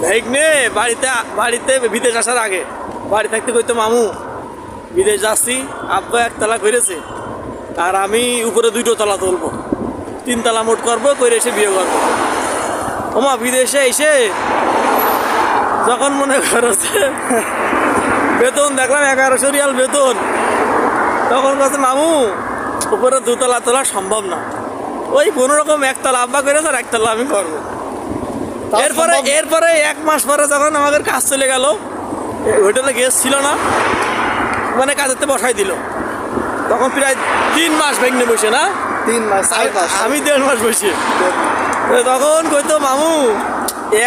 ভাইগনে বাড়িতে বিদেশ আসার আগে বাড়ি থাকতে কইতো মামু বিদেশ যাচ্ছি, আব্বা একতলা করেছে আর আমি উপরে 2টো তলা তুলবো, 3 তলা মোট করবো, করে এসে বিয়ে করবো। ওমা বিদেশে এসে যখন মনে করছে বেতন দেখলাম 1100 রিয়াল বেতন, তখন কাছে মামু উপরে 2 তলা তোলা সম্ভব না, ওই কোনো রকম 1 তলা আব্বা করেছে আর 1 তলা আমি করবো। এরপরে 1 মাস পরে যখন আমাদের কাজ চলে গেল, হোটেলে গেস্ট ছিল না, মানে কাজেতে বসাই দিল, তখন প্রায় 3 মাস ভেঙে বসে না, 3 মাস আমি 1.5 মাস বসে। তখন কইতো মামু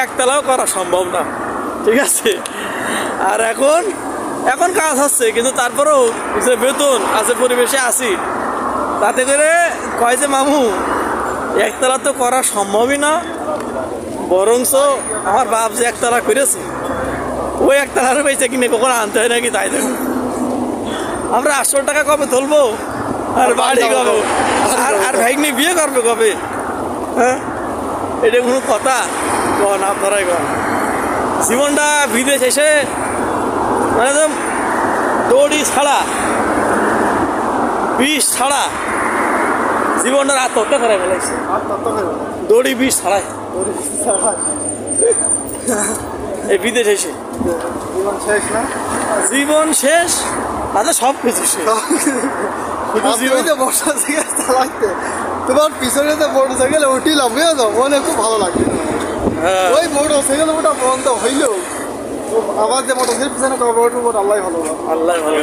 1 তলাও করা সম্ভব না, ঠিক আছে। আর এখন কাজ হচ্ছে, কিন্তু তারপরেও যে বেতন আছে পরিবেশে আছি, তাতে করে কয় যে মামু 1 তলা তো করা সম্ভবই না, বরঞ্চ আমার বাপ যে 1 তলা করেছে ওই 1 তলার পয়সা কিনে কখন আনতে হয় নাকি, তাই দেখো আমরা 800 টাকা কবে তুলবো আর বাড়ি কবে, আর ভাইগনি বিয়ে করবে কবে? হ্যাঁ, এটা কোনো কথা কন? আপনারাই কন। জীবনটা বিদেশ এসে মানে একদম দড়ি ছাড়া, বিষ ছাড়া জীবনটার আত্মহত্যা করে ফেলেছে, দড়ি বিষ ছাড়াই এই বিদেশ এসে জীবন শেষ না, জীবন শেষ, তাহলে সব কিছু শেষ। বর্ষা থেকে চালাইতে তোমার পিছনে যে মোটরসাইকেল উঠিলাম, বুঝেছো, মনে খুব ভালো লাগছে। ওই মোটরসাইকেল ওটা বন্ধ হইলেও আবার যে মোটরসাইকেল পিছনে আল্লাহ ভালো, আল্লাহ ভালো।